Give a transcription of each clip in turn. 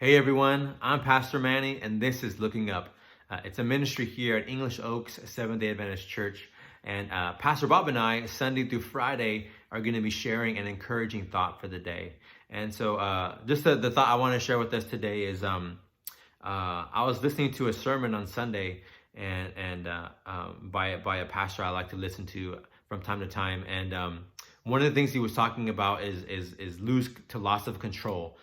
Hey everyone, I'm Pastor Manny, and this is Looking Up. It's a ministry here at English Oaks Seventh-day Adventist Church. And Pastor Bob and I, Sunday through Friday, are going to be sharing an encouraging thought for the day. And so, just the thought I want to share with us today is I was listening to a sermon on Sunday, by a pastor I like to listen to from time to time. And one of the things he was talking about is loss of control.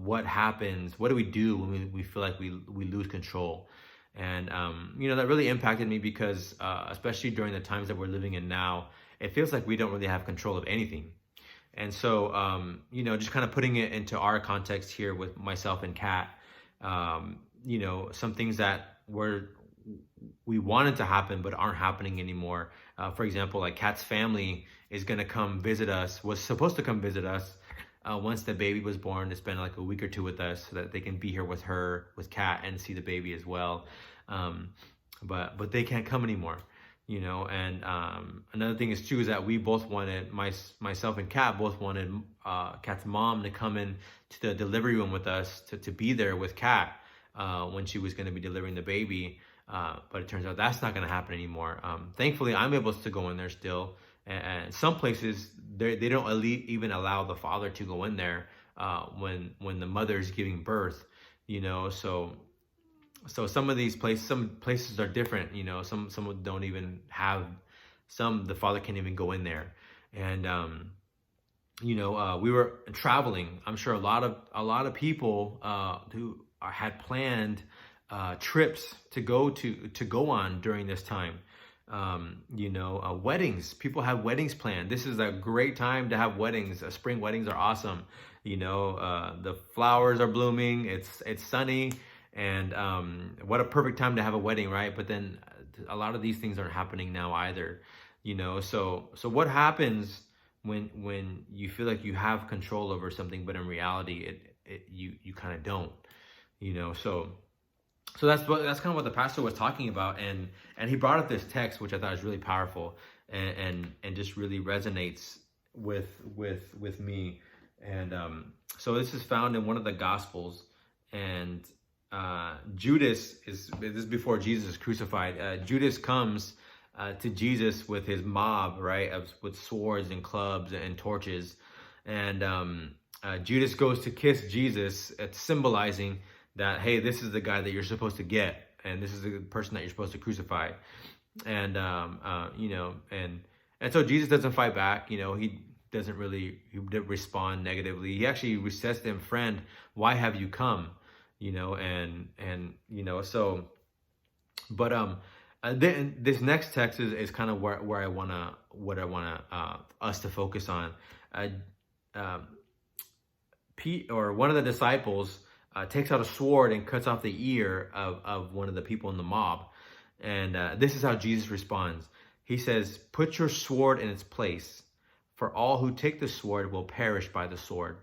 What happens? What do we do when we feel like we lose control? And that really impacted me because especially during the times that we're living in now, it feels like we don't really have control of anything. And so just kind of putting it into our context here with myself and Kat, some things that we wanted to happen but aren't happening anymore. For example, like Kat's family is going to come visit us, was supposed to come visit us once the baby was born, to spend like a week or two with us so that they can be here with Kat, and see the baby as well. But they can't come anymore, and another thing is too is that we both wanted, myself and Kat both wanted Kat's mom to come in to the delivery room with us to be there with Kat when she was going to be delivering the baby. But it turns out that's not going to happen anymore. Thankfully, I'm able to go in there still. And some places they don't even allow the father to go in there when the mother is giving birth. So some places are different. Some don't even have. The father can't even go in there. And we were traveling. I'm sure a lot of people who had planned trips to go on during this time. Weddings. People have weddings planned. This is a great time to have weddings. Spring weddings are awesome. The flowers are blooming. It's sunny, and what a perfect time to have a wedding, right? But then a lot of these things aren't happening now either. So what happens when you feel like you have control over something, but in reality, you kind of don't. So that's kind of what the pastor was talking about, and he brought up this text, which I thought was really powerful, and just really resonates with me. And so this is found in one of the Gospels, and Judas this is before Jesus is crucified. Judas comes to Jesus with his mob, right, with swords and clubs and torches, and Judas goes to kiss Jesus, symbolizing that, hey, this is the guy that you're supposed to get, and this is the person that you're supposed to crucify. And and so Jesus doesn't fight back. He didn't respond negatively. He actually says to him, "Friend, why have you come?" So, but then this next text is kind of where I wanna us to focus on. Pete, or one of the disciples, takes out a sword and cuts off the ear of one of the people in the mob. And this is how Jesus responds. He says, "Put your sword in its place, for all who take the sword will perish by the sword."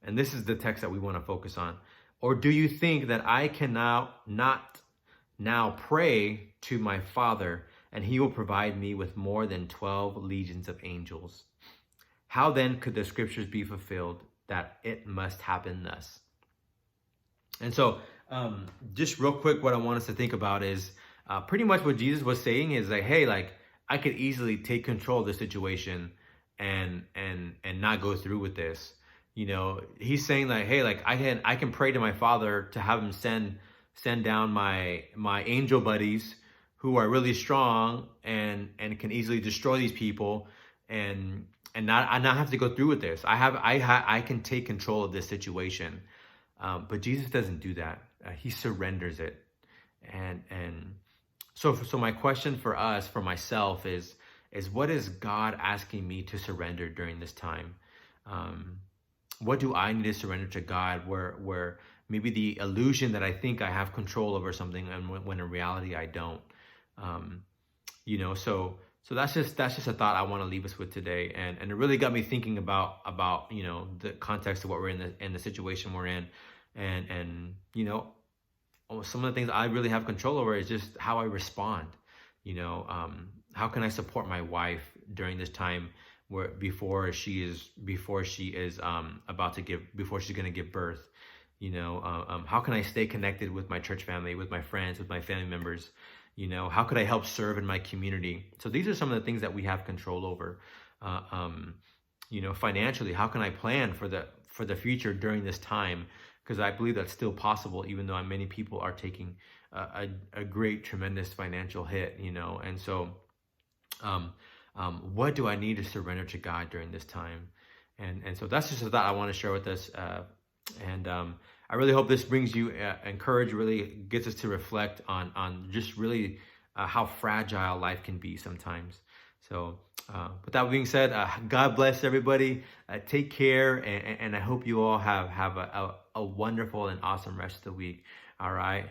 And this is the text that we want to focus on. "Or do you think that I can not now pray to my Father, and he will provide me with more than 12 legions of angels? How then could the scriptures be fulfilled that it must happen thus?" And so, just real quick, what I want us to think about is pretty much what Jesus was saying is like, hey, like, I could easily take control of the situation and not go through with this. He's saying like, hey, like, I can pray to my Father to have him send down my angel buddies who are really strong and can easily destroy these people and not have to go through with this. I can take control of this situation. But Jesus doesn't do that. He surrenders it. And so my question for us, for myself, is what is God asking me to surrender during this time? What do I need to surrender to God where maybe the illusion that I think I have control over something, and when in reality I don't? So that's just a thought I want to leave us with today, and it really got me thinking about the context of what we're in the situation we're in, and some of the things I really have control over is just how I respond. How can I support my wife during this time before she's going to give birth, How can I stay connected with my church family, with my friends, with my family members? How could I help serve in my community? So these are some of the things that we have control over. Uh, um, Financially, how can I plan for the future during this time? Because I believe that's still possible, even though many people are taking a great, tremendous financial hit. And so um, what do I need to surrender to God during this time? And so that's just a thought I want to share with us. And I really hope this brings you encourage, really gets us to reflect on just really how fragile life can be sometimes. So with that being said, God bless everybody. Take care, and I hope you all have a wonderful and awesome rest of the week. All right.